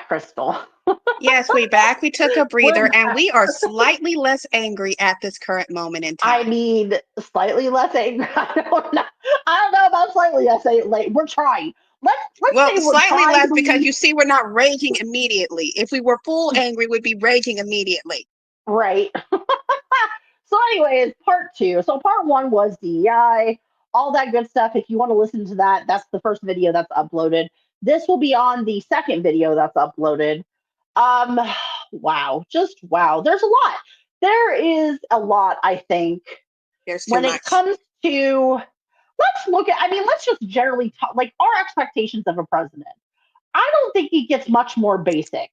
Crystal. Yes, we back. We took a We're breather, and back. we are slightly less angry at this current moment in I time. mean, slightly less angry. I don't know about slightly less angry. Like, we're trying. Let's Well, say we're slightly trying less to because be you see, we're not raging immediately. If we were full angry, we'd be raging immediately. right. So, anyways, part two. So, part one was DEI, all that good stuff. If you want to listen to that, that's the first video that's uploaded. This will be on the second video that's uploaded. Um, wow, just wow. There's a lot. There is a lot, I think, There's too when it much. comes to let's just generally talk like our expectations of a president. I don't think it gets much more basic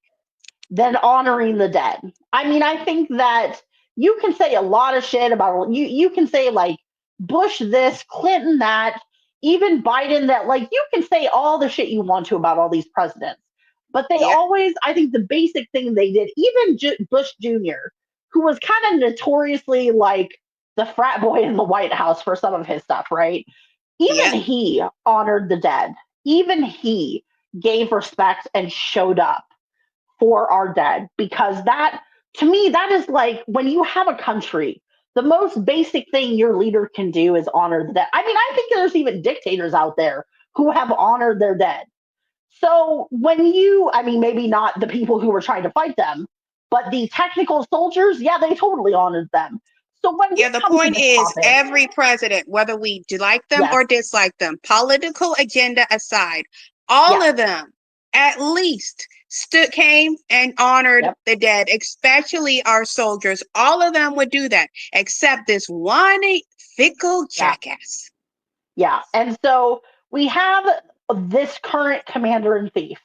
than honoring the dead. I mean, I think that you can say a lot of shit about you can say like Bush this, Clinton that, even Biden that, like you can say all the shit you want to about all these presidents. But they Yep. always, I think the basic thing they did, even Bush Jr., who was kind of notoriously like the frat boy in the White House for some of his stuff, right? Even Yep. he honored the dead. Even he gave respect and showed up for our dead, because that, to me, that is like when you have a country, the most basic thing your leader can do is honor the dead. I mean, I think there's even dictators out there who have honored their dead. So when you, I mean, maybe not the people who were trying to fight them, but the technical soldiers, yeah, they totally honored them. So when we Yeah, the come to point this is topic, every president, whether we like them yes, or dislike them, political agenda aside, all yeah, of them at least came and honored yep, the dead, especially our soldiers. All of them would do that, except this one fickle yeah, jackass. yeah. And so we have this current commander in chief.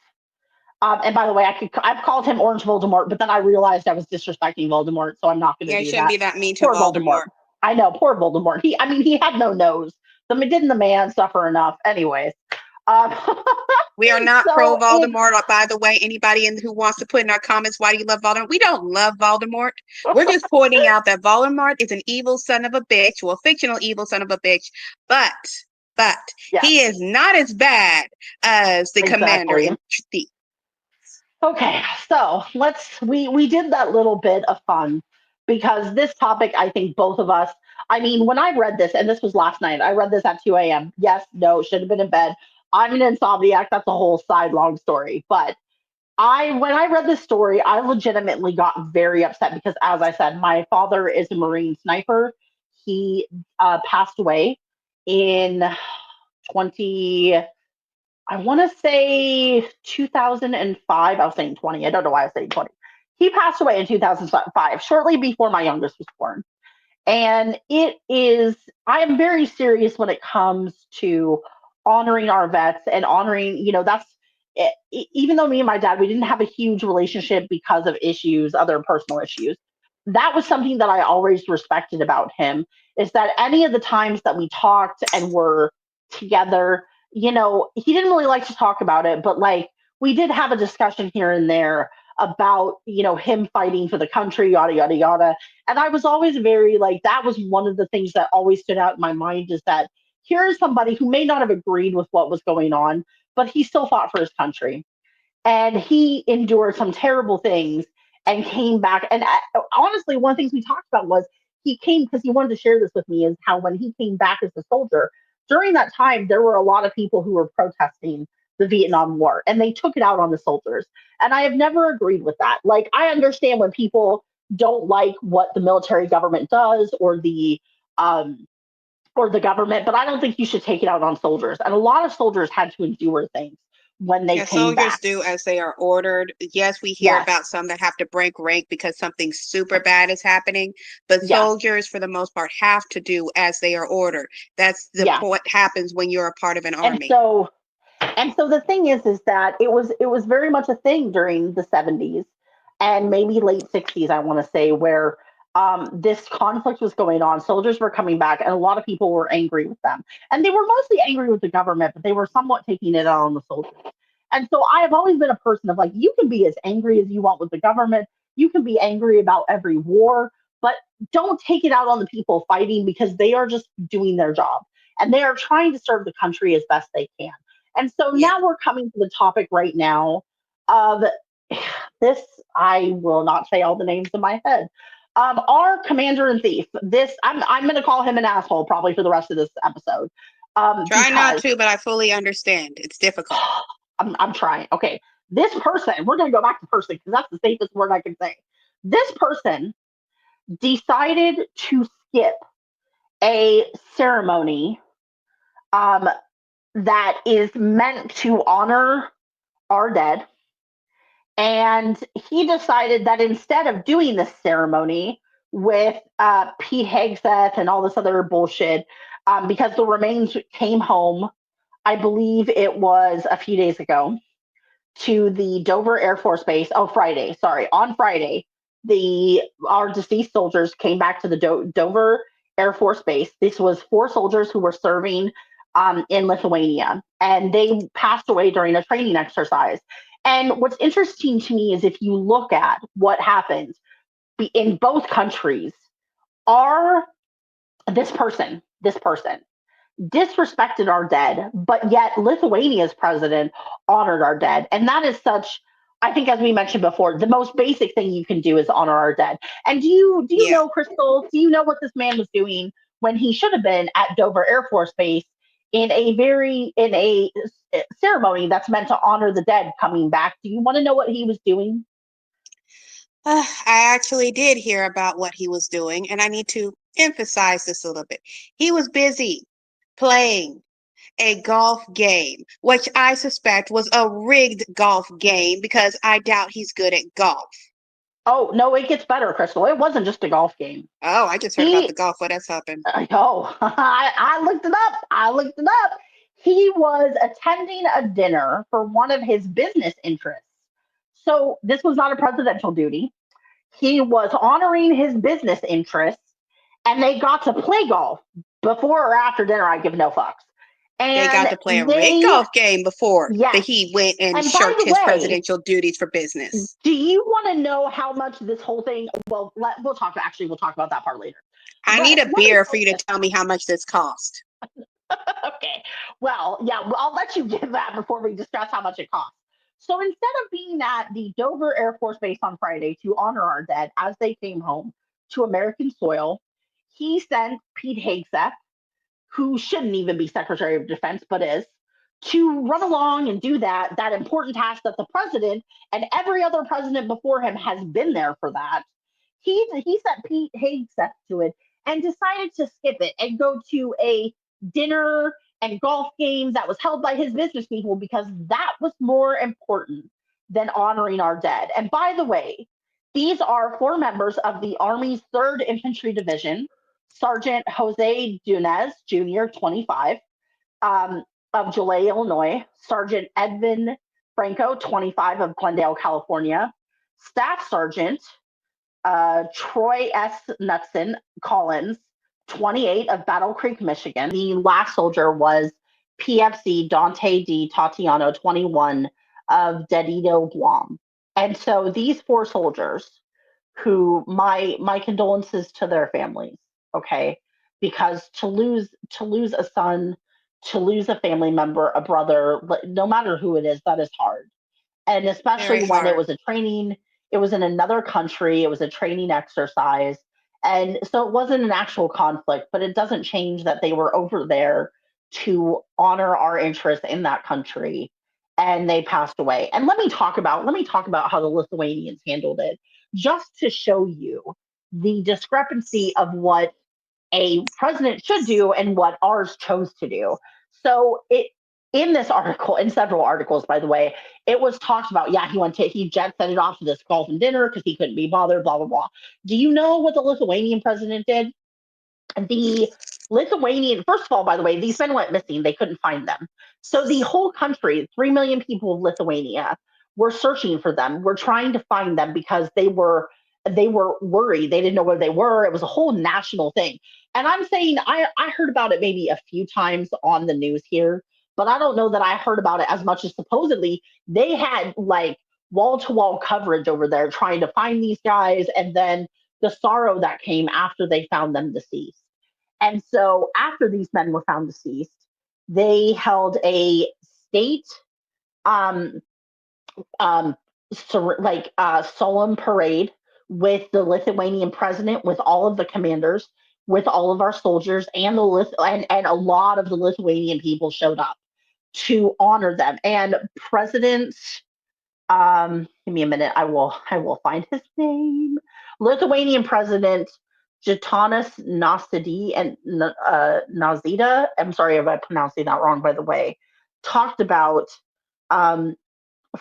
And by the way, I've called him Orange Voldemort, but then I realized I was disrespecting Voldemort, so I'm not going to Yeah, you do shouldn't that. be that mean to Poor Voldemort. Voldemort. I know, poor Voldemort. I mean, he had no nose. Didn't the man suffer enough? Anyways, um, We are not pro so it's Voldemort. By the way, anybody who wants to put in our comments, why do you love Voldemort? We don't love Voldemort. We're just pointing out that Voldemort is an evil son of a bitch, well, fictional evil son of a bitch, but but yes, he is not as bad as the commander exactly. in chief. Okay, so we did that little bit of fun because this topic, I think both of us, I mean, when I read this, and this was last night, I read this at 2 a.m. Yes, no, should have been in bed. I'm an insomniac. That's a whole side long story. But when I read this story, I legitimately got very upset because, as I said, my father is a Marine sniper. He passed away in 20, I want to say 2005. I was saying 20. I don't know why I was saying 20. He passed away in 2005, shortly before my youngest was born. And I am very serious when it comes to honoring our vets and honoring, even though me and my dad, we didn't have a huge relationship because of issues, other personal issues. That was something that I always respected about him, is that any of the times that we talked and were together, he didn't really like to talk about it, but like we did have a discussion here and there about, him fighting for the country, yada, yada, yada. And I was always very like, that was one of the things that always stood out in my mind, is that here is somebody who may not have agreed with what was going on, but he still fought for his country. And he endured some terrible things and came back. And honestly, one of the things we talked about was he came because he wanted to share this with me, is how when he came back as a soldier, during that time, there were a lot of people who were protesting the Vietnam War, and they took it out on the soldiers. And I have never agreed with that. Like, I understand when people don't like what the military government does, um, or the government, but I don't think you should take it out on soldiers. And a lot of soldiers had to endure things when they Yeah, came soldiers back. do as they are ordered. Yes, we hear Yes, about some that have to break rank because something super bad is happening, but yes, soldiers, for the most part, have to do as they are ordered. That's the yes. what happens when you're a part of an And army. so the thing is that it was very much a thing during the 70s and maybe late 60s, I want to say, where this conflict was going on. Soldiers were coming back, and a lot of people were angry with them. And they were mostly angry with the government, but they were somewhat taking it out on the soldiers. And so I have always been a person of like, you can be as angry as you want with the government. You can be angry about every war, but don't take it out on the people fighting, because they are just doing their job and they are trying to serve the country as best they can. And so Yeah. now we're coming to the topic right now of this, I will not say all the names in my head. Our commander in thief. This, I'm going to call him an asshole probably for the rest of this episode. Try not Because to, but I fully understand. It's difficult. I'm trying. Okay, this person. We're going to go back to person because that's the safest word I can say. This person decided to skip a ceremony um, that is meant to honor our dead. And he decided that instead of doing this ceremony with Pete Hegseth and all this other bullshit, because the remains came home, I believe it was a few days ago, to the Dover Air Force Base. Oh, Friday, sorry. On Friday, our deceased soldiers came back to the Dover Air Force Base. This was 4 soldiers who were serving in Lithuania, and they passed away during a training exercise. And what's interesting to me is if you look at what happens in both countries, are this person disrespected our dead, but yet Lithuania's president honored our dead. And that is such, I think, as we mentioned before, the most basic thing you can do is honor our dead. And do you Yeah. know, Crystal, do you know what this man was doing when he should have been at Dover Air Force Base in a ceremony that's meant to honor the dead coming back? Do you want to know what he was doing? I actually did hear about what he was doing, and I need to emphasize this a little bit. He was busy playing a golf game, which I suspect was a rigged golf game because I doubt he's good at golf. Oh, no, it gets better, Crystal. It wasn't just a golf game. Oh, I just heard about the He golf. What has happened? Oh, I looked it up. I looked it up. He was attending a dinner for one of his business interests. So this was not a presidential duty. He was honoring his business interests, and they got to play golf before or after dinner. I give no fucks. They And got to play a rigged golf game before that yes. he went and And by shirked the his way, presidential duties for business. do you want to know how much this whole thing? Well, we'll talk. Actually, we'll talk about that part later. I But need a let me beer for tell you to tell me how much this cost. okay. Well, yeah, I'll let you give that before we discuss how much it costs. So instead of being at the Dover Air Force Base on Friday to honor our dead as they came home to American soil, he sent Pete Hegseth, who shouldn't even be Secretary of Defense but is, to run along and do that important task that the president and every other president before him has been there for that. He sent Pete Hegseth to it and decided to skip it and go to a dinner and golf game that was held by his business people because that was more important than honoring our dead. And by the way, these are 4 members of the Army's 3rd Infantry Division. Sergeant Jose Dunez Jr., 25, of Joliet, Illinois. Sergeant Edvin Franco, 25, of Glendale, California. Staff Sergeant Troy S. Knutson Collins, 28, of Battle Creek, Michigan. The last soldier was PFC Dante D. Tatiano, 21, of Dedito, Guam. And so these 4 soldiers, who my condolences to their families, okay? Because to lose a son, to lose a family member, a brother, no matter who it is, that is hard. And especially Very when it hard. was a training, it was in another country, it was a training exercise. And so it wasn't an actual conflict, but it doesn't change that they were over there to honor our interests in that country, and they passed away. And let me talk about how the Lithuanians handled it, just to show you the discrepancy of what a president should do and what ours chose to do. So it in this article, in several articles, by the way, it was talked about. Yeah, he jet set it off to this golf and dinner because he couldn't be bothered. Blah blah blah. Do you know what the Lithuanian president did? The Lithuanian, first of all, by the way, these men went missing. They couldn't find them. So the whole country, 3 million people of Lithuania, were searching for them. Were trying to find them because they were worried. They didn't know where they were. It was a whole national thing. And I'm saying I heard about it maybe a few times on the news here, but I don't know that I heard about it as much as supposedly they had like wall to wall coverage over there trying to find these guys, and then the sorrow that came after they found them deceased. And so after these men were found deceased, they held a state um, um, solemn parade with the Lithuanian president, with all of the commanders, with all of our soldiers, and and a lot of the Lithuanian people showed up to honor them. And President, give me a minute, I will find his name. Lithuanian President Gitanas Nausėda and Nausėda. I'm sorry if I'm pronouncing that wrong, by the way. Talked about, um,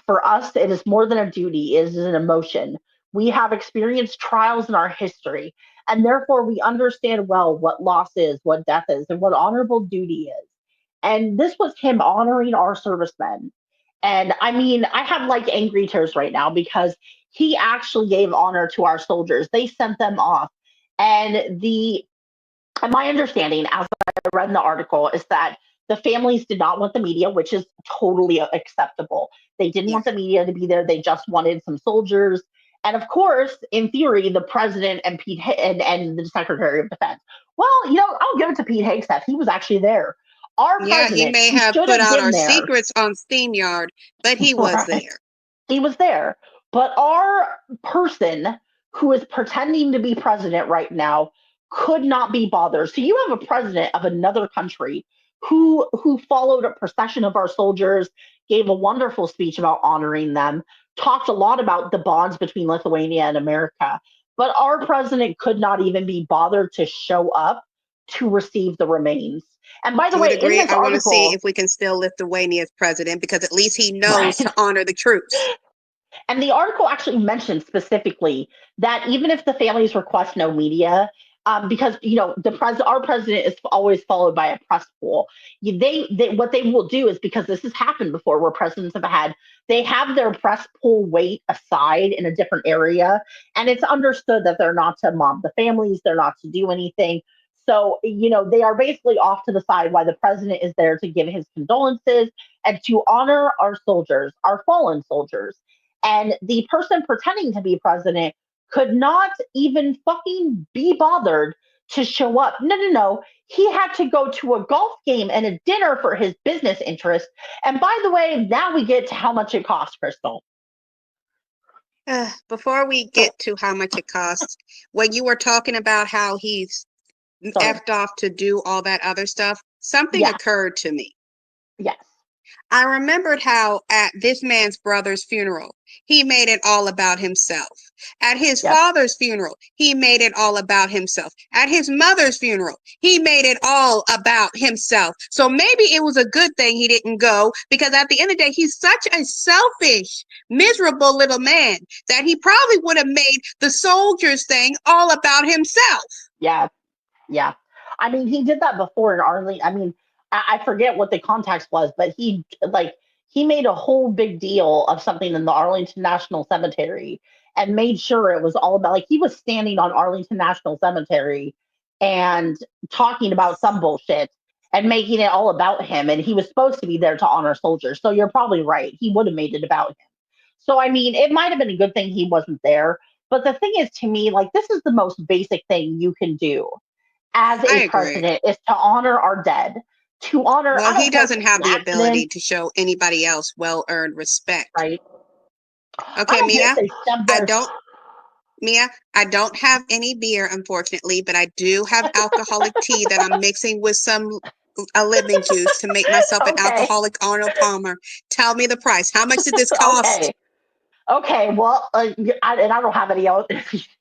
for us, it is more than a duty, it is an emotion. We have experienced trials in our history, and therefore we understand well what loss is, what death is, and what honorable duty is. And this was him honoring our servicemen. And I mean, I have like angry tears right now because he actually gave honor to our soldiers. They sent them off. And and my understanding, as I read in the article, is that the families did not want the media, which is totally acceptable. They didn't Yeah. want the media to be there. They just wanted some soldiers. And of course, in theory, the president and and the Secretary of Defense. Well, I'll give it to Pete Hegseth. He was actually there. Our Yeah, he president, may who have should put have out been our there, secrets on SteamYard, but he was right? there. He was there. But our person who is pretending to be president right now could not be bothered. So you have a president of another country who followed a procession of our soldiers, gave a wonderful speech about honoring them, talked a lot about the bonds between Lithuania and America. But our president could not even be bothered to show up to receive the remains. And by the I would way, in agree. this I want to see article, if we can still Lithuania as president because at least he knows right, to honor the troops. and the article actually mentioned specifically that even if the families request no media, because our president is always followed by a press pool. They what they will do is, because this has happened before, where presidents have had, they have their press pool wait aside in a different area, and it's understood that they're not to mob the families, they're not to do anything. So they are basically off to the side while the president is there to give his condolences and to honor our soldiers, our fallen soldiers. And the person pretending to be president could not even fucking be bothered to show up. No, no, no. He had to go to a golf game and a dinner for his business interest. And by the way, now we get to how much it costs, Crystal. Before we So, get to how much it costs, when you were talking about how he's sorry. effed off to do all that other stuff, something Yeah. occurred to me. Yes. I remembered how at this man's brother's funeral, he made it all about himself. At his Yep. father's funeral, he made it all about himself. At his mother's funeral, he made it all about himself. So maybe it was a good thing he didn't go because at the end of the day, he's such a selfish, miserable little man that he probably would have made the soldiers thing all about himself. Yeah. Yeah. I mean, he did that before in Arlene. I mean, I forget what the context was, but he made a whole big deal of something in the Arlington National Cemetery and made sure it was all about, like, he was standing on Arlington National Cemetery and talking about some bullshit and making it all about him. And he was supposed to be there to honor soldiers. So you're probably right. He would have made it about him. So I mean, it might have been a good thing he wasn't there. But the thing is, to me, like, this is the most basic thing you can do as I a agree. president, is to honor our dead, to honor, Well, I he don't care if doesn't it's have an the accident, ability to show anybody else well-earned respect. right? I Okay, don't care if Mia, they stub I their, don't Mia, I don't have any beer, unfortunately, but I do have alcoholic tea that I'm mixing with some a lemon juice to make myself an okay, alcoholic Arnold Palmer. Tell me the price. How much did this okay, cost? okay. Well, and I don't have any, I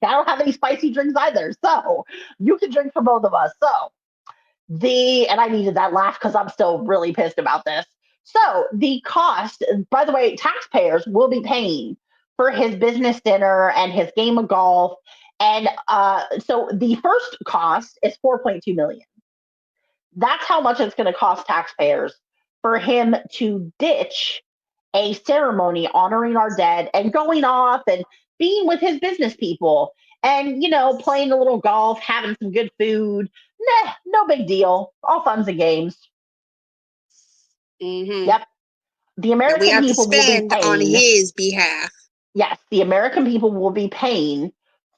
don't have any spicy drinks either. So you can drink for both of us. So and I needed that laugh because I'm still really pissed about this. So the cost, by the way, taxpayers will be paying for his business dinner and his game of golf. And so the first cost is 4.2 million. That's how much it's going to cost taxpayers for him to ditch a ceremony honoring our dead and going off and being with his business people and, playing a little golf, having some good food. Nah, no big deal. All funs and games. Mm-hmm. Yep. The That we American have to people will be spend on paying, his behalf. yes, the American people will be paying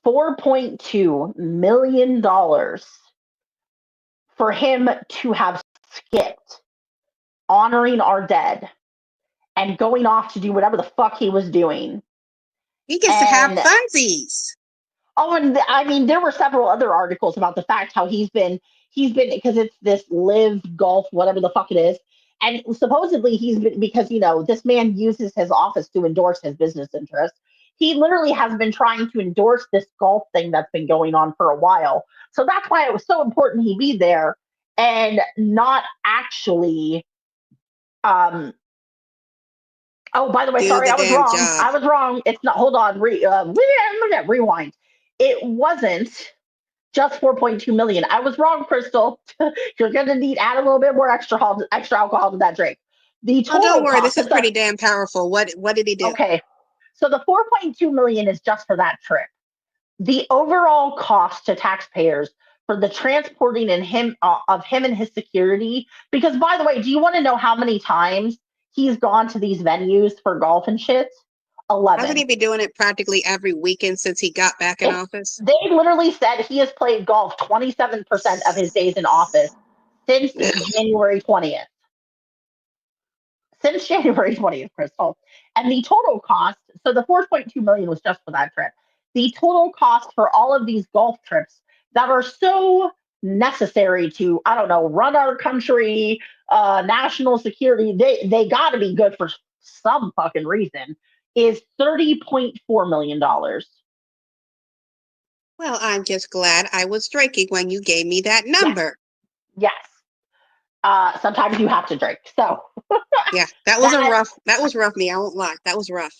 $4.2 million for him to have skipped honoring our dead and going off to do whatever the fuck he was doing. He gets to have And funsies. oh, and I mean, there were several other articles about the fact how he's been because it's this live golf, whatever the fuck it is. And supposedly he's been because this man uses his office to endorse his business interests. He literally has been trying to endorse this golf thing that's been going on for a while. So that's why it was so important he be there and not actually um oh, by the way, Do sorry, the I was damn wrong. job. I was wrong. It's not. Hold on. Rewind. It wasn't just 4.2 million. I was wrong, Crystal. You're gonna need add a little bit more extra alcohol to that drink. The Oh, don't total worry. cost. This is pretty damn powerful. What did he do? Okay, so the 4.2 million is just for that trip. The overall cost to taxpayers for the transporting and him of him and his security. Because by the way, do you want to know how many times he's gone to these venues for golf and shit? Hasn't 11. he been doing it practically every weekend since he got back in It, office? they literally said he has played golf 27% of his days in office since January 20th. Since January 20th, Crystal. And the total cost, so the 4.2 million was just for that trip. The total cost for all of these golf trips that are so necessary to, I don't know, run our country, national security, they got to be good for some fucking reason, is $30.4 million. Well, I'm just glad I was drinking when you gave me that Yes, number. yes. Sometimes you have to drink. So Yeah, that that was rough me. I won't lie. That was rough.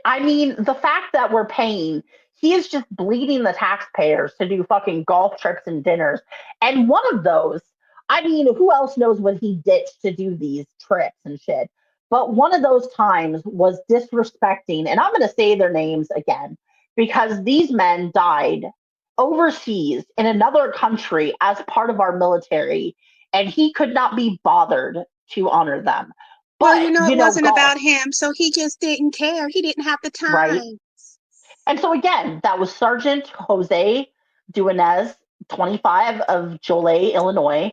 I mean, the fact that we're paying, he is just bleeding the taxpayers to do fucking golf trips and dinners. And one of those, I mean, who else knows what he ditched to do these trips and shit? But one of those times was disrespecting, and I'm going to say their names again because these men died overseas in another country as part of our military, and he could not be bothered to honor them. Well, But, it wasn't golf, about him, so he just didn't care. He didn't have the right? time. And so again, that was Sergeant Jose Duenes, 25 of Joliet, Illinois,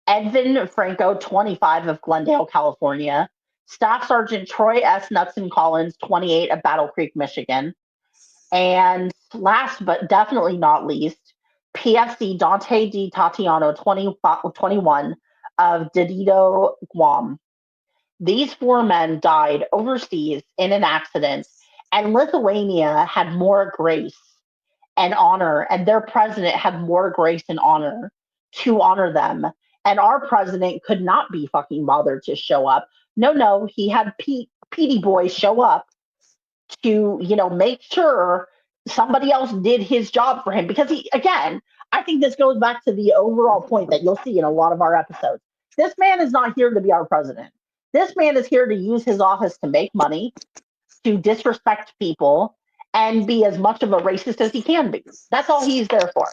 Edvin Franco, 25 of Glendale, California, Staff Sergeant Troy S. Knudsen Collins, 28 of Battle Creek, Michigan, and last but definitely not least, PFC Dante Di Tatiano, 21 of Didido, Guam. These four men died overseas in an accident, and Lithuania had more grace and honor, and their president had more grace and honor to honor them. And our president could not be fucking bothered to show up. No, no, he had Petey Boy show up to, make sure somebody else did his job for him. Because again, I think this goes back to the overall point that you'll see in a lot of our episodes. This man is not here to be our president. This man is here to use his office to make money, to disrespect people, and be as much of a racist as he can be. That's all he's there for.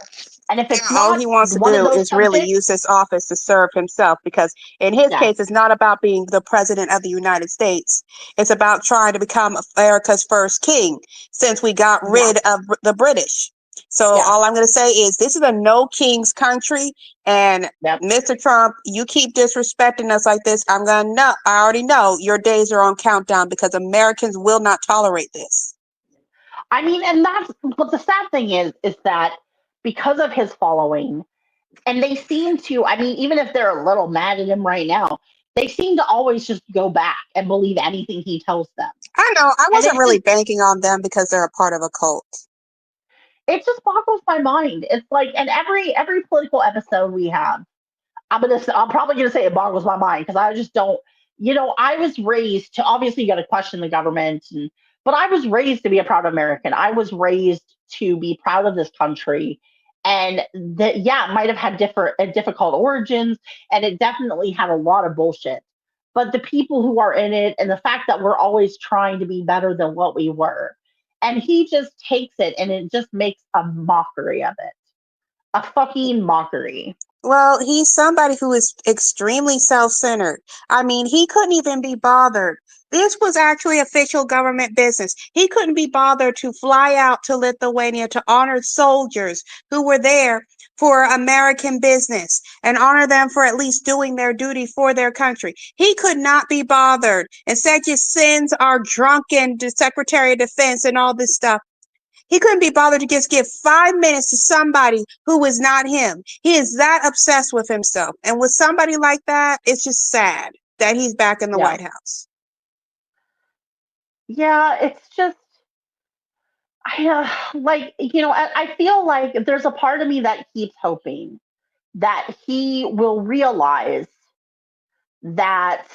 And if it's All not he wants to one of do those is really subjects, use this office to serve himself because, in his yes, case, it's not about being the president of the United States. It's about trying to become America's first king since we got yeah, rid of the British. So, yes, all I'm going to say is this is a no king's country. And yep. Mr. Trump, you keep disrespecting us like this. I'm going to know, I already know your days are on countdown because Americans will not tolerate this. I mean, and that's but the sad thing is that because of his following, and they seem to, I mean, even if they're a little mad at him right now, they seem to always just go back and believe anything he tells them. I know I And wasn't really banking on them because they're a part of a cult. it just boggles my mind. It's like, and every political episode we have, I'm probably gonna say it boggles my mind because I just don't. I was raised to obviously you got to question the government, but I was raised to be a proud American. I was raised to be proud of this country, and that yeah, it might have had difficult origins, and it definitely had a lot of bullshit. But the people who are in it, and the fact that we're always trying to be better than what we were, and he just takes it and it just makes a mockery of it, a fucking mockery. Well, he's somebody who is extremely self-centered. I mean, he couldn't even be bothered. This was actually official government business. He couldn't be bothered to fly out to Lithuania to honor soldiers who were there for American business and honor them for at least doing their duty for their country. He could not be bothered. Instead, just sends our drunken Secretary of Defense and all this stuff. He couldn't be bothered to just give 5 minutes to somebody who is not him. He is that obsessed with himself. And with somebody like that, it's just sad that he's back in the Yeah. White House. Yeah, it's just like, I feel like there's a part of me that keeps hoping that he will realize that,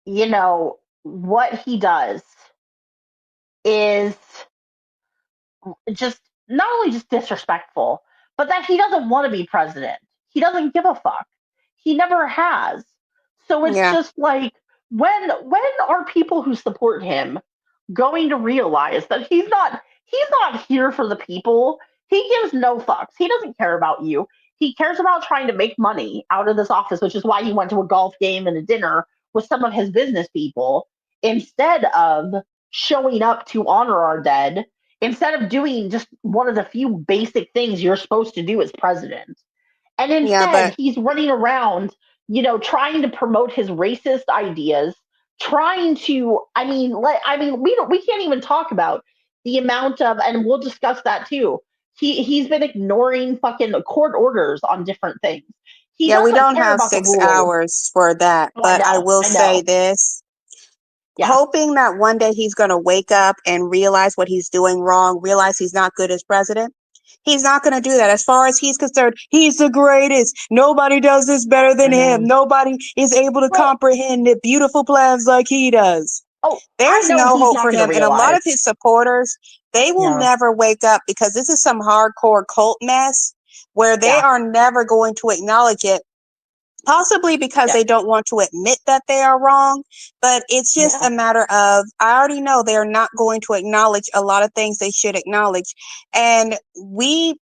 what he does is just not only just disrespectful, but that he doesn't want to be president. He doesn't give a fuck. He never has. So it's Yeah. just like, when are people who support him going to realize that he's not here for the people? He gives no fucks. He doesn't care about you. He cares about trying to make money out of this office, which is why he went to a golf game and a dinner with some of his business people instead of showing up to honor our dead, instead of doing just one of the few basic things you're supposed to do as president. And Yeah, instead, but he's running around, trying to promote his racist ideas, trying to, we can't even talk about the amount of, and we'll discuss that too. He's been ignoring fucking court orders on different things. He yeah, we doesn't don't care have about the six rules. hours for that. Oh, I But I know, will I say know. this, Yeah, hoping that one day he's going to wake up and realize what he's doing wrong, realize he's not good as president. He's not going to do that. As far as he's concerned, he's the greatest. Nobody does this better than I him. know. Nobody is able to Well, comprehend the beautiful plans like he does. oh, I There's know no he's hope not for going to him. And a lot realize. of his supporters, they will Yeah, never wake up because this is some hardcore cult mess where they yeah, are never going to acknowledge it, possibly because yeah, they don't want to admit that they are wrong. But it's just yeah, a matter of, I already know they're not going to acknowledge a lot of things they should acknowledge. And we,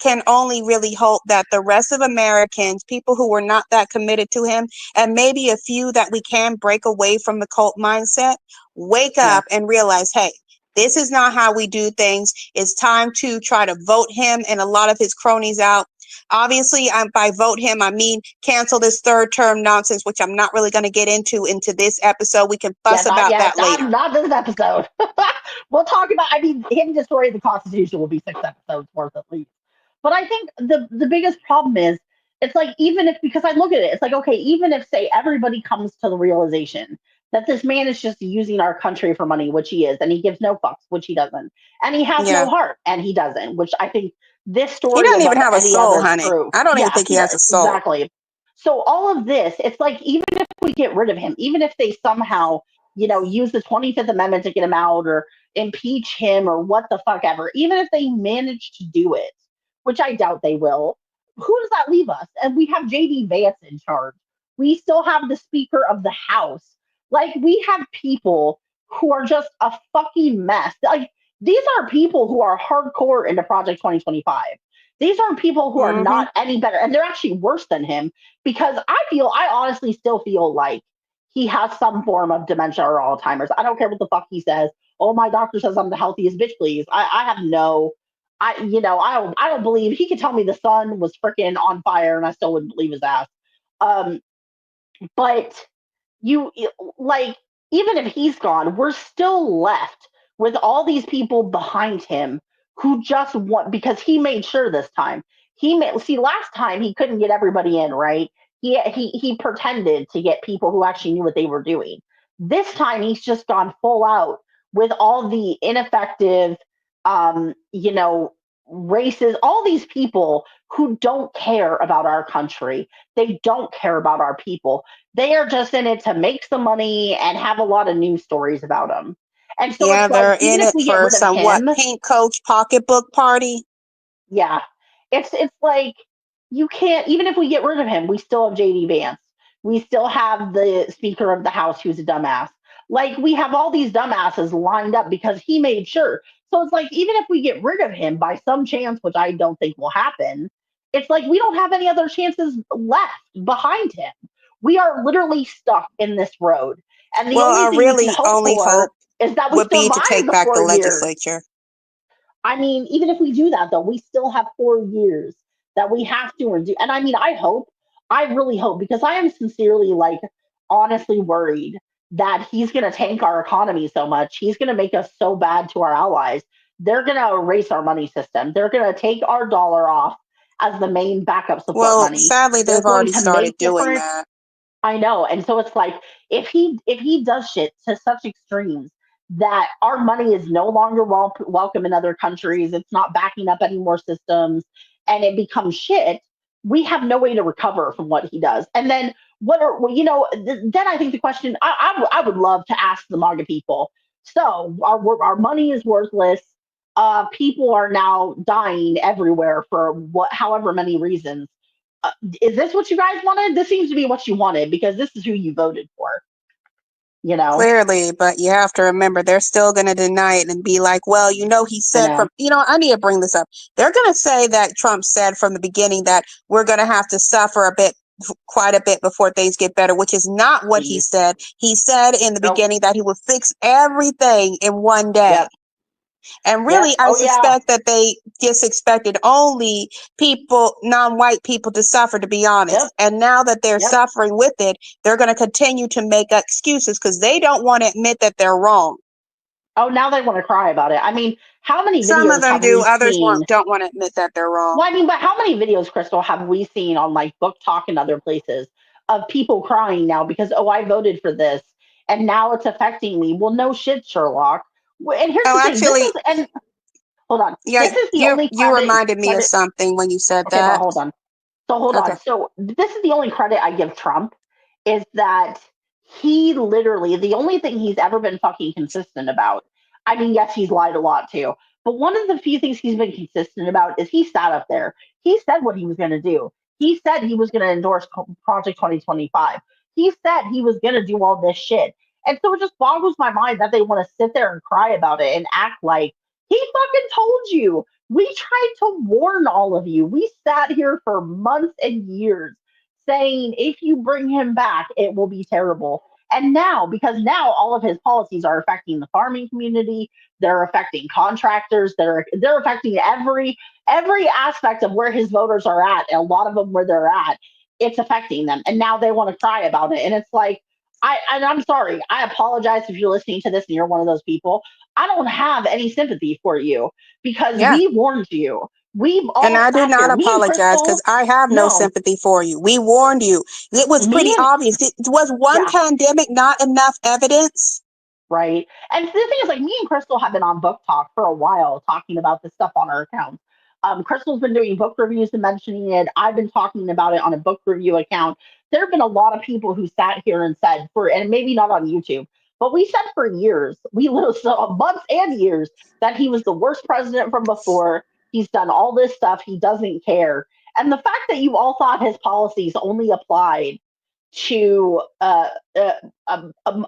can only really hope that the rest of Americans, people who were not that committed to him, and maybe a few that we can break away from the cult mindset, wake yeah. up and realize, hey, this is not how we do things. It's time to try to vote him and a lot of his cronies out. Obviously, by vote him, I mean cancel this third term nonsense, which I'm not really going to get into this episode. We can Yeah, fuss not about yet. that later. Not this episode. We'll talk about. I mean, him destroying the Constitution will be 6 episodes worth at least. But I think the biggest problem is, it's like, even if, because I look at it, it's like, okay, even if, say, everybody comes to the realization that this man is just using our country for money, which he is, and he gives no fucks, which he doesn't, and he has Yeah. no heart, and he doesn't, which I think this He story doesn't even above have a any soul, other is honey. proof. I don't even Yeah, think he has a soul. exactly. So all of this, it's like, even if we get rid of him, even if they somehow, use the 25th Amendment to get him out, or impeach him, or what the fuck ever, even if they manage to do it, which I doubt they will, who does that leave us? And we have JD Vance in charge. We still have the Speaker of the House. Like, we have people who are just a fucking mess. Like, these are people who are hardcore into Project 2025. These aren't people who are Mm-hmm. not any better, and they're actually worse than him, because I honestly still feel like he has some form of dementia or Alzheimer's. I don't care what the fuck he says. Oh, my doctor says I'm the healthiest bitch, please. I have no, I don't believe. He could tell me the sun was freaking on fire and I still wouldn't believe his ass. Um, but you like, even if he's gone, we're still left with all these people behind him who just want, because he made sure this time. See, last time he couldn't get everybody in, right? He pretended to get people who actually knew what they were doing. This time he's just gone full out with all the ineffective, um, you know, races, all these people who don't care about our country. They don't care about our people. They are just in it to make some money and have a lot of news stories about them. And so Yeah, it's like, they're even in if it we get for rid of some what him, pink coach pocketbook party. yeah, it's like, you can't. Even if we get rid of him, we still have JD Vance. We still have the Speaker of the House, who's a dumbass. Like, we have all these dumbasses lined up because he made sure. So it's like, even if we get rid of him by some chance, which I don't think will happen, It's like we don't have any other chances left behind him. We are literally stuck in this road. And the Well, only our thing you can really hope only for hope is that we would be to survive take the back the 4 years. legislature. I mean, even if we do that, though, we still have 4 years that we have to undo. And I mean, I really hope, because I am sincerely, like, honestly worried that he's going to tank our economy so much. He's going to make us so bad to our allies. They're going to erase our money system. They're going to take our dollar off as the main backup support Well, money. sadly, They're they've going already to started make doing different. that. I know. And so it's like, if he does shit to such extremes that our money is no longer welcome in other countries, it's not backing up any more systems, and it becomes shit, we have no way to recover from what he does. And then what are well, then I think the question I would love to ask the MAGA people. So our money is worthless. People are now dying everywhere for however many reasons. uh, is this what you guys wanted? This seems to be what you wanted because this is who you voted for, you know? Clearly, but you have to remember they're still going to deny it and be like, well, he I said know. from, I need to bring this up. They're going to say that Trump said from the beginning that we're going to have to suffer quite a bit before things get better, which is not what he Please. said. He said in the Nope. beginning that he would fix everything in one day. Yep. And Yep. really, I Oh, yeah. suspect that they just expected only people, non-white people, to suffer, to be honest. Yep. And now that they're Yep. suffering with it, they're going to continue to make excuses because they don't want to admit that they're wrong. Oh, now they want to cry about it. I mean, how many Some of videos them have do, we others seen? don't want to admit that they're wrong. Well, I mean, but how many videos, Crystal, have we seen on like Book Talk and other places of people crying now because, oh, I voted for this and now it's affecting me? Well, no shit, Sherlock. And here's Oh, the thing. actually, And hold on. yeah, This is the you only you credit. reminded me of something when you said Okay, but that. hold on. So hold Okay. on. So this is the only credit I give Trump is that he literally the only thing he's ever been fucking consistent about. I mean, yes, he's lied a lot too, but one of the few things he's been consistent about is he sat up there. He said what he was going to do. He said he was going to endorse Project 2025. He said he was going to do all this shit. And so it just boggles my mind that they want to sit there and cry about it and act like he fucking told you. We tried to warn all of you. We sat here for months and years saying if you bring him back, it will be terrible. And now, because now all of his policies are affecting the farming community, they're affecting contractors, they're affecting every aspect of where his voters are at, and a lot of them where they're at, it's affecting them. And now they want to cry about it. And it's like, I'm sorry. I apologize if you're listening to this and you're one of those people. I don't have any sympathy for you because Yeah. we warned you. We've And all I do sat not here. Me and apologize because Crystal, I have no no, sympathy for you. We warned you. It was pretty me and obvious. Was one yeah, pandemic not enough evidence? right. And the thing is, like, me and Crystal have been on Book Talk for a while, talking about this stuff on our accounts. Crystal's been doing book reviews and mentioning it. I've been talking about it on a book review account. There have been a lot of people who sat here and said, and maybe not on YouTube, but we said for years, we so months and years, that he was the worst president from before. He's done all this stuff. He doesn't care. And the fact that you all thought his policies only applied to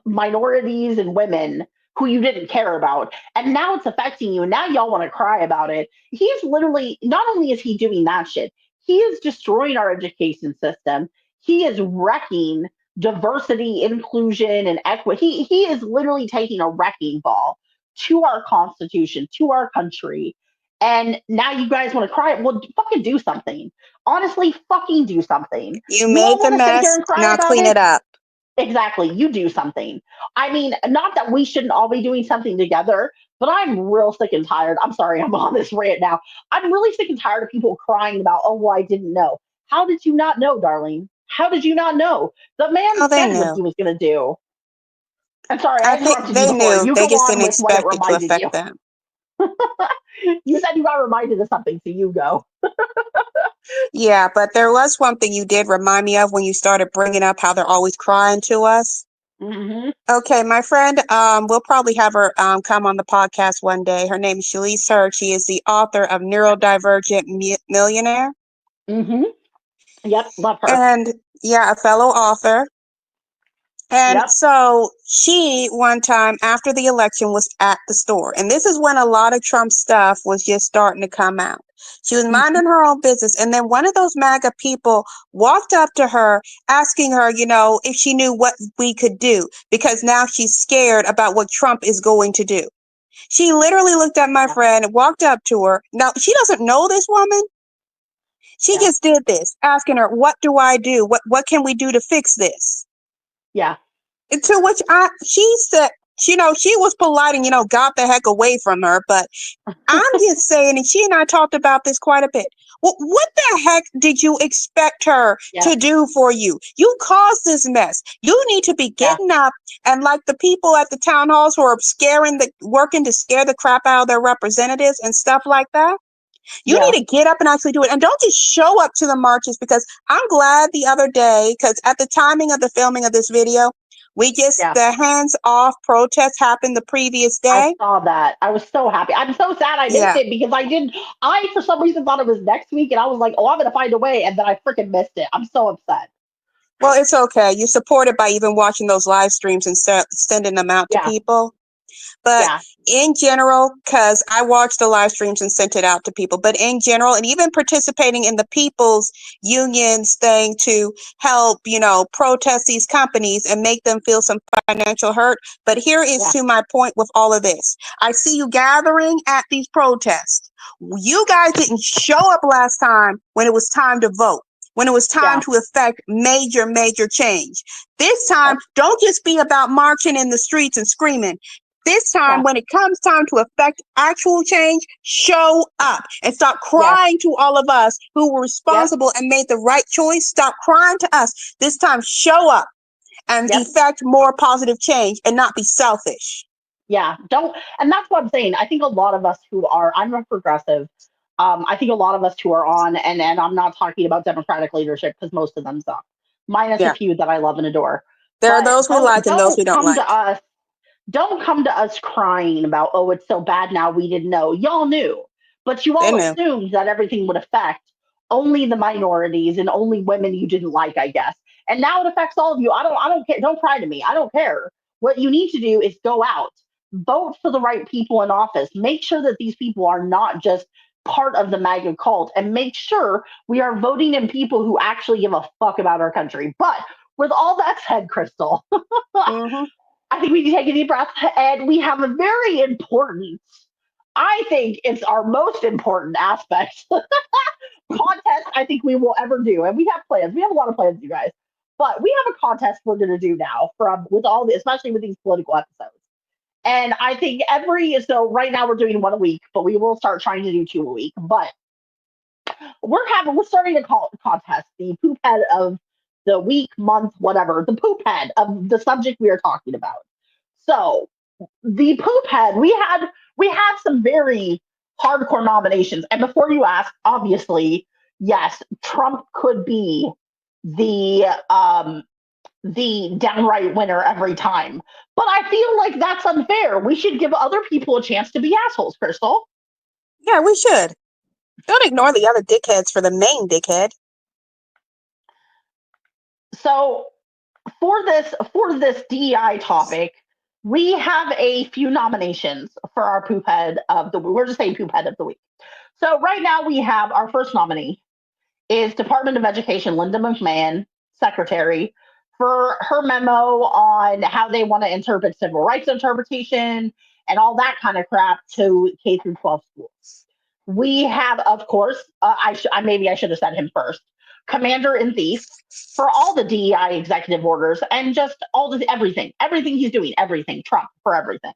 minorities and women who you didn't care about. And now it's affecting you. And now y'all want to cry about it. He's literally, not only is he doing that shit, he is destroying our education system. He is wrecking diversity, inclusion, and equity. He is literally taking a wrecking ball to our constitution, to our country. And now you guys want to cry. Well, fucking do something. Honestly, fucking do something. You You all made the want to sit here mess. and cry Now about clean it? it up. Exactly. You do something. I mean, not that we shouldn't all be doing something together, but I'm real sick and tired. I'm sorry, I'm on this rant now. I'm really sick and tired of people crying about, oh, well, I didn't know. How did you not know, darling? How did you not know? The man Oh, they said what knew. he was going to do. I'm sorry, I I think interrupted you they before. knew. You They go just on didn't with what it expect it to reminded you. affect them. You said you got reminded of something, so you go. Yeah, but there was one thing you did remind me of when you started bringing up how they're always crying to us. Mm-hmm. Okay, my friend, we'll probably have her come on the podcast one day. Her name is Shalise Hurd. She is the author of Neurodivergent Millionaire. Mm-hmm. Yep, love her. And yeah, a fellow author. And Yep. so she, one time after the election, was at the store. And this is when a lot of Trump stuff was just starting to come out. She was Mhm. minding her own business. And then one of those MAGA people walked up to her, asking her, if she knew what we could do, because now she's scared about what Trump is going to do. She literally looked at my Yeah. friend and walked up to her. Now, she doesn't know this woman. She Yeah. just did this, asking her, what do I do? What can we do to fix this? Yeah. And to which she said, she was polite and, got the heck away from her. But I'm just saying, and she and I talked about this quite a bit. Well, what the heck did you expect her Yep. to do for you? You caused this mess. You need to be Yeah. getting up and, like the people at the town halls who are working to scare the crap out of their representatives and stuff like that. You Yeah. need to get up and actually do it. And don't just show up to the marches, because I'm glad the other day, because at the timing of the filming of this video, Yeah. the hands off protest happened the previous I day. saw that. I was so happy. I'm so sad I missed Yeah. it because I for some reason thought it was next week and I was like, oh, I'm going to find a way. And then I freaking missed it. I'm so upset. Well, it's okay. You support it by even watching those live streams and sending them out to Yeah. people. But Yeah. in general, because I watched the live streams and sent it out to people, but in general, and even participating in the people's unions thing to help, protest these companies and make them feel some financial hurt. But here is Yeah. to my point with all of this. I see you gathering at these protests. You guys didn't show up last time when it was time to vote, when it was time Yeah. to effect major, major change. This time, Yep. don't just be about marching in the streets and screaming. This time, Yeah. when it comes time to affect actual change, show up and stop Yes. crying to all of us who were Yep. responsible and made the right choice. Stop crying to us. This time, show up and Yep. effect more positive change and not be selfish. Yeah. Don't. And that's what I'm saying. I think a lot of us I'm a progressive. I think a lot of us who are on, and I'm not talking about Democratic leadership because most of them suck, minus a Yeah. few that I love and adore. There are But those we like and those we don't like. don't come to us crying about, oh, it's so bad now, we didn't know. Y'all knew, but you They all knew. assumed that everything would affect only the minorities and only women you didn't like, I guess. And now it affects all of you. I don't care. Don't cry to me. I don't care. What you need to do is go out, vote for the right people in office, make sure that these people are not just part of the MAGA cult, and make sure we are voting in people who actually give a fuck about our country. But with all that said, Crystal, Mm-hmm. I think we need to take a deep breath, and we have a very important, I think it's our most important aspect contest I think we will ever do. And we have plans. We have a lot of plans, you guys. But we have a contest we're going to do now with all the, especially with these political episodes. And I think so right now we're doing one a week, but we will start trying to do two a week. But we're starting to call contest the poop head of the week, month, whatever, the poop head of the subject we are talking about. So the poop head, we had some very hardcore nominations. And before you ask, obviously, yes, Trump could be the downright winner every time. But I feel like that's unfair. We should give other people a chance to be assholes, Crystal. Yeah, we should. Don't ignore the other dickheads for the main dickhead. So for this DEI topic, we have a few nominations for our poop head of the we're just saying poop head of the week. So right now we have our first nominee is Department of Education Linda McMahon, secretary, for her memo on how they want to interpret civil rights interpretation and all that kind of crap to K through 12 schools. We have, of course, maybe I should have said him first, Commander in Thief for all the DEI executive orders and just everything he's doing, everything, Trump for everything.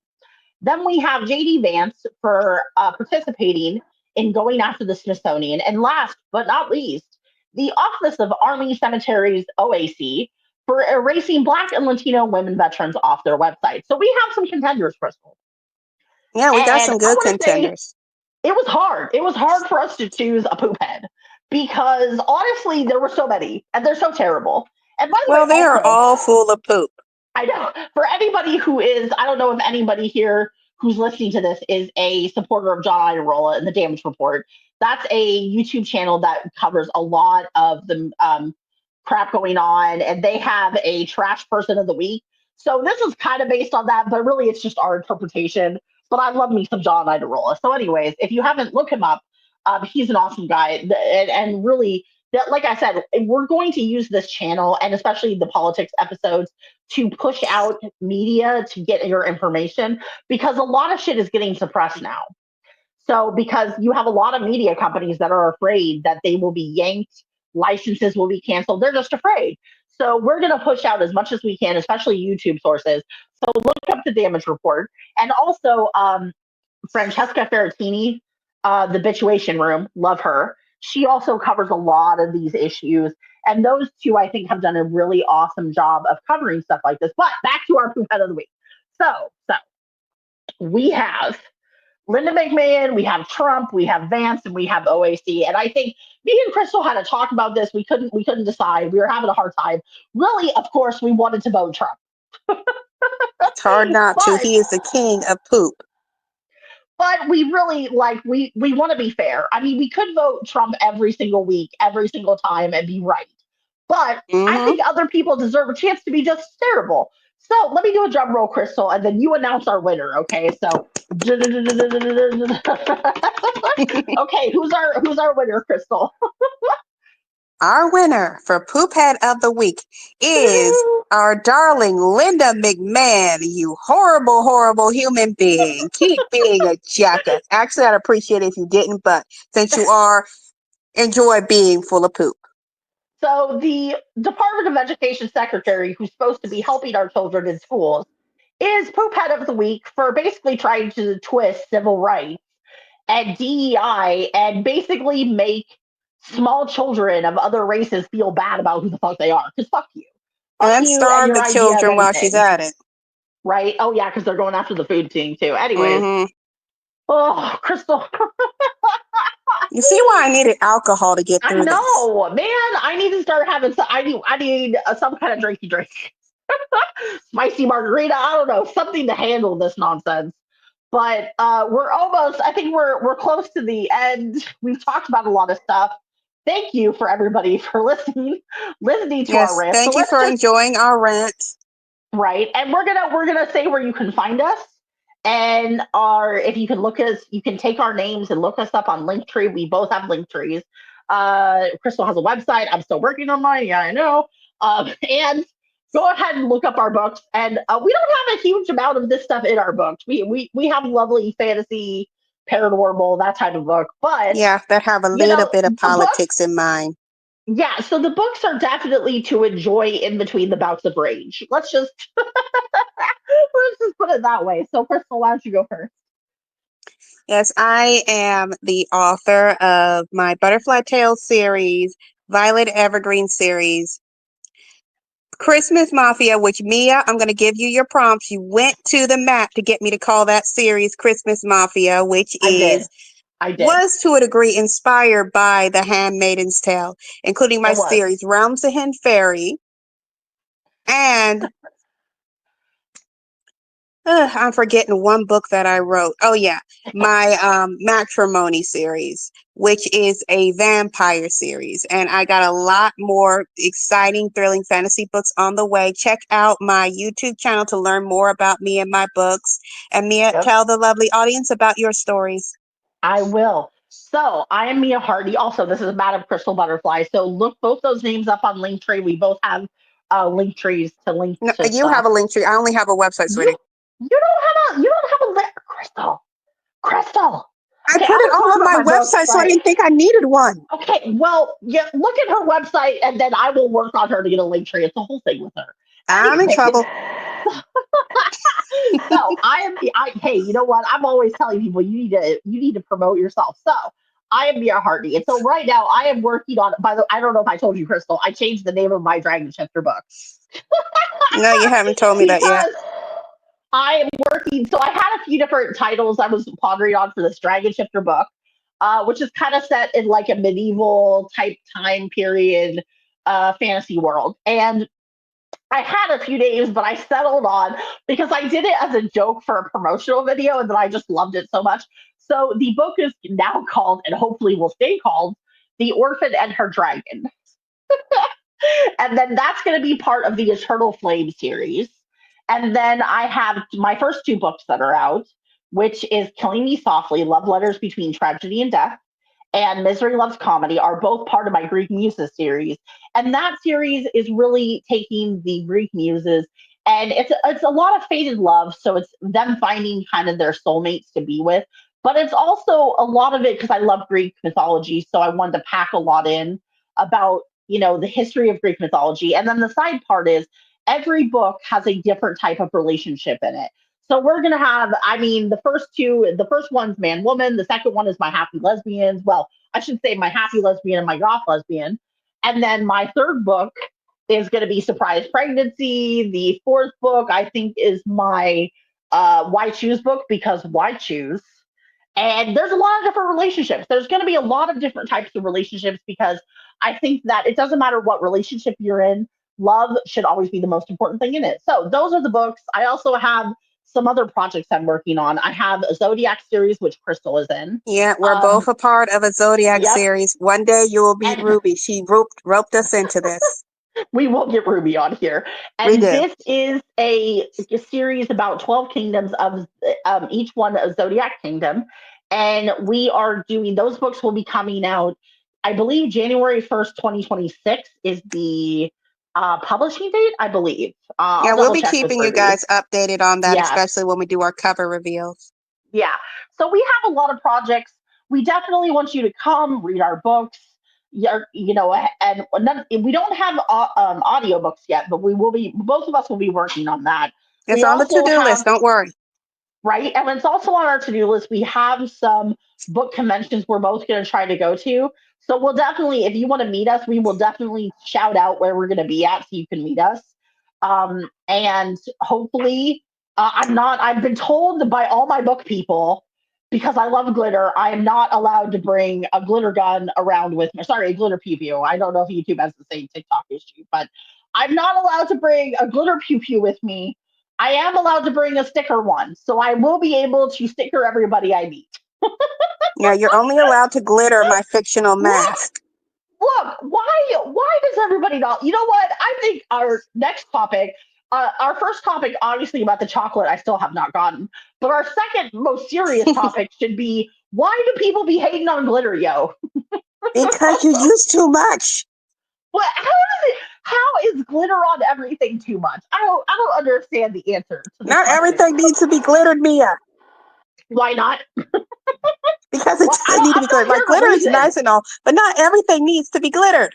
Then we have JD Vance for participating in going after the Smithsonian. And last but not least, the Office of Army Cemeteries OAC for erasing Black and Latino women veterans off their website. So we have some contenders, Crystal. Yeah, we got And some I good want to say contenders. it was hard. It was hard for us to choose a poop head because honestly, there were so many and they're so terrible. And by the way, Well, they are also, all full of poop. I know for anybody who is, I don't know if anybody here who's listening to this is a supporter of John Iadarola and the Damage Report. That's a YouTube channel that covers a lot of the crap going on, and they have a trash person of the week. So this is kind of based on that, but really it's just our interpretation. But I love me some John Idarola. So, anyways, if you haven't looked him up, he's an awesome guy, and really, that, like I said, we're going to use this channel and especially the politics episodes to push out media to get your information because a lot of shit is getting suppressed now. So, because you have a lot of media companies that are afraid that they will be yanked, licenses will be canceled, they're just afraid. So, we're going to push out as much as we can, especially YouTube sources. So, look up the damage report. And also, Francesca Ferratini, the Bituation Room, love her. She also covers a lot of these issues. And those two, I think, have done a really awesome job of covering stuff like this. But back to our poop head of the week. So we have Linda McMahon, we have Trump, we have Vance, and we have OAC. And I think me and Crystal had to talk about this. We couldn't decide. We were having a hard time. Really, of course, we wanted to vote Trump. It's hard not to. But He is the king of poop. but we really we want to be fair. I mean, we could vote Trump every single week, every single time, and be right. But I Mm-hmm. think other people deserve a chance to be just terrible. So let me do a drum roll, Crystal, and then you announce our winner. Okay, so okay, who's our winner, Crystal? Our winner for Poop Head of the Week is our darling Linda McMahon, you horrible, horrible human being. Keep being a jackass. Actually, I'd appreciate it if you didn't, but since you are, enjoy being full of poop. So the Department of Education secretary, who's supposed to be helping our children in schools, is poop head of the week for basically trying to twist civil rights and DEI and basically make small children of other races feel bad about who the fuck they are. Because fuck you. Fuck And you and starve your the idea of children while she's anything. at it. Right? Oh, yeah, because they're going after the food team, too. Anyways. Mm-hmm. Oh, Crystal. You see why I needed alcohol to get I through this? know, man. I need to start having some. I need some kind of drinky drink. Spicy margarita. I don't know. Something to handle this nonsense. But we're almost. I think we're close to the end. We've talked about a lot of stuff. Thank you for everybody for listening to our Yes, rant. So thank you let's for just enjoying our rant. right, and we're gonna say where you can find us, and our if you can look us, you can take our names and look us up on Linktree. We both have Linktrees. Crystal has a website. I'm still working on mine. Yeah, I know. And go ahead and look up our books. And we don't have a huge amount of this stuff in our books. We have lovely fantasy, paranormal, that type of book. But Yeah, that have a you little know, bit of the books, politics in mind. yeah. So the books are definitely to enjoy in between the bouts of rage. Let's just put it that way. So, Crystal, why don't you go first? Yes, I am the author of my Butterfly Tales series, Violet Evergreen series, Christmas Mafia, which Mia, I'm going to give you your prompts. You went to the map to get me to call that series Christmas Mafia, which I did. is I did. was to a degree inspired by The Handmaiden's Tale, including my It was. series Realms to Hen Fairy and I'm forgetting one book that I wrote. Oh yeah, my matrimony series, which is a vampire series, and I got a lot more exciting, thrilling fantasy books on the way. Check out my YouTube channel to learn more about me and my books. And Mia, Yep. tell the lovely audience about your stories. I will. So, I am Mia Hardy. Also, this is Madam Crystal Butterfly. So, look both those names up on Linktree. We both have link trees to link No, to you have stuff. a link tree. I only have a website, You sweetie. you don't have a link, Crystal. Crystal. I Okay, put I it was all talking on about my my books, website, so I but didn't think I needed one. okay. Well, yeah, look at her website, and then I will work on her to get a link tree. It's a whole thing with her. I'm in Anyway, trouble. so I am. Hey, you know what? I'm always telling people you need to promote yourself. So I am Mia Hardy, and so right now I am working on. By the way, I don't know if I told you, Crystal. I changed the name of my Dragon Shifter book No, you haven't told me that yet. because I am working. So I had a few different titles I was pondering on for this Dragon Shifter book, which is kind of set in like a medieval type time period fantasy world, and I had a few names, but I settled on because I did it as a joke for a promotional video, and then I just loved it so much. So the book is now called, and hopefully will stay called, "The Orphan and Her Dragon," and then that's going to be part of the Eternal Flame series. And then I have my first two books that are out, which is Killing Me Softly, Love Letters Between Tragedy and Death, and Misery Loves Comedy are both part of my Greek Muses series. And that series is really taking the Greek Muses, and it's a lot of fated love, so it's them finding kind of their soulmates to be with. But it's also a lot of it because I love Greek mythology, so I wanted to pack a lot in about the history of Greek mythology. And then the side part is every book has a different type of relationship in it. So we're gonna have, I mean, the first one's man woman, the second one is my happy lesbians. Well, I should say my happy lesbian and my goth lesbian. And then my third book is gonna be surprise pregnancy. The fourth book I think is my why choose book because why choose. And there's a lot of different relationships. There's going to be a lot of different types of relationships because I think that it doesn't matter what relationship you're in, love should always be the most important thing in it. So those are the books. I also have some other projects I'm working on. I have a Zodiac series, which Crystal is in. Yeah, we're both a part of a Zodiac Yep. series. One day you will meet And Ruby. She roped us into this. we will get Ruby on here. We And do. this is a series about 12 kingdoms of each one a zodiac kingdom. And we are doing those books will be coming out, I believe, January 1st, 2026 is the publishing date, I believe. Yeah, I'll we'll double be check with keeping you Ruby. guys updated on that, Yes. especially when we do our cover reveals. Yeah. So we have a lot of projects. We definitely want you to come read our books. And we don't have audiobooks yet, but we will be, both of us will be working on that. It's We on the also to-do list. have, Don't worry. right? And it's also on our to do list. We have some book conventions we're both going to try to go to. So we'll definitely, if you want to meet us, we will definitely shout out where we're going to be at so you can meet us. And hopefully, I've been told by all my book people, because I love glitter, I am not allowed to bring a glitter gun around with me. Sorry, a glitter pew pew. I don't know if YouTube has the same TikTok issue, but I'm not allowed to bring a glitter pew pew with me. I am allowed to bring a sticker one, so I will be able to sticker everybody I meet. Yeah, you're only allowed to glitter my fictional Look, mask. look, why does everybody not? You know what? I think our next topic, our first topic, obviously about the chocolate, I still have not gotten, but our second most serious topic should be why do people be hating on glitter, yo? Because you use too much. What? How is glitter on everything too much? I don't understand the answer to this Not question. everything needs to be glittered, Mia. Why not? Because it Well, doesn't need to I'm be glittered. not Like hearing a glitter is reason. nice and all, but not everything needs to be glittered.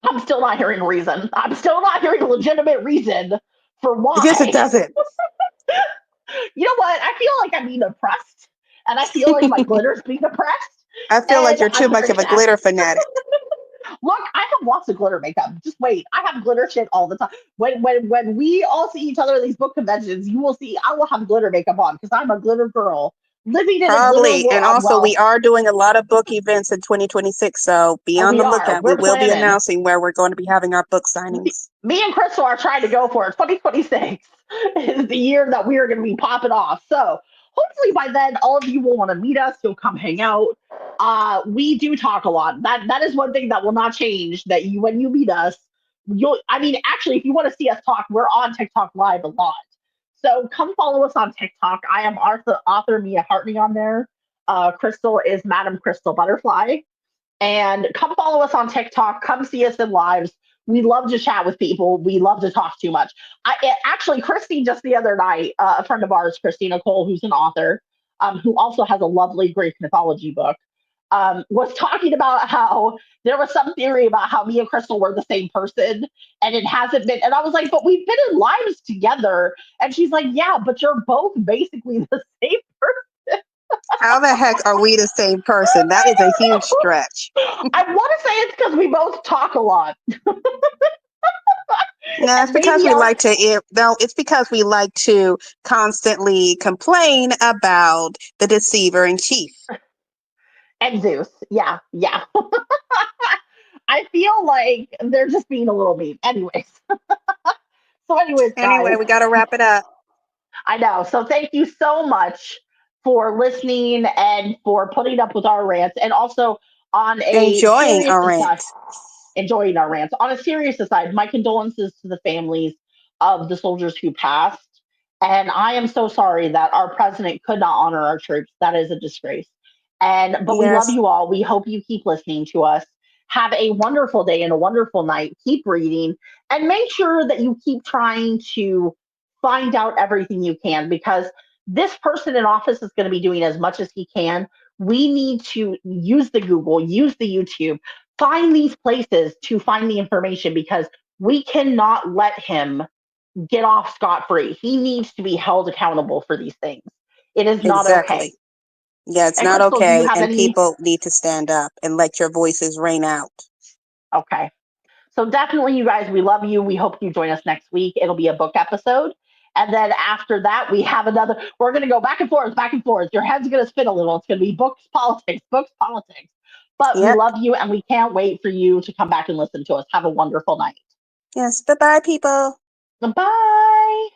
I'm still not hearing a reason. I'm still not hearing a legitimate reason for Because it why. doesn't. You know what? I feel like I'm being oppressed, and I feel like my glitter's being oppressed, I feel like and you're too I'm much very of a sad. glitter fanatic. Look, I have lots of glitter makeup. Just wait, I have glitter shit all the time. When we all see each other at these book conventions, you will see I will have glitter makeup on because I'm a glitter girl living in a glitter Probably. world. And also, we Well, are doing a lot of book events in 2026. So be on we the are. lookout. We We're will be planning. announcing where we're going to be having our book me, signings. me and Crystal are trying to go for it. 2026 is the year that we are going to be popping off. So hopefully by then, all of you will want to meet us. You'll come hang out. We do talk a lot. That is one thing that will not change. That you when you meet us, you'll. I mean, actually, if you want to see us talk, we're on TikTok live a lot. So come follow us on TikTok. I am author Mia Hartney on there. Crystal is Madam Crystal Butterfly. And come follow us on TikTok. Come see us in lives. We love to chat with people. We love to talk too much. Actually, Christy, just the other night, a friend of ours, Christina Cole, who's an author, who also has a lovely Greek mythology book, was talking about how there was some theory about how me and Crystal were the same person, and it hasn't been. And I was like, but we've been in lives together. And she's like, yeah, but you're both basically the same person. How the heck are we the same person? That is a huge stretch. I want to say it's because we both talk a lot. No, it's And because maybe we our like to. No, it's because we like to constantly complain about the deceiver in chief. and Zeus. Yeah, yeah. I feel like they're just being a little mean. Anyways. So, anyways, Anyway, guys, we got to wrap it up. I know. So, thank you so much for listening and for putting up with our rants. And also, on a Enjoying serious our aside, rant. enjoying our rants. On a serious aside, my condolences to the families of the soldiers who passed. And I am so sorry that our president could not honor our troops. That is a disgrace. But we love Yes, you all. We hope you keep listening to us. Have a wonderful day and a wonderful night. Keep reading and make sure that you keep trying to find out everything you can, because this person in office is going to be doing as much as he can. We need to use the Google, use the YouTube, find these places to find the information, because we cannot let him get off scot free. He needs to be held accountable for these things. It is not okay. exactly. Yeah, it's And not Crystal, do you okay, have and any? people need to stand up and let your voices ring out. Okay. So definitely, you guys, we love you. We hope you join us next week. It'll be a book episode. And then after that, we have another. We're going to go back and forth, back and forth. Your head's going to spin a little. It's going to be books, politics, books, politics. But we Yep. love you and we can't wait for you to come back and listen to us. Have a wonderful night. Yes. Bye bye, people. Bye.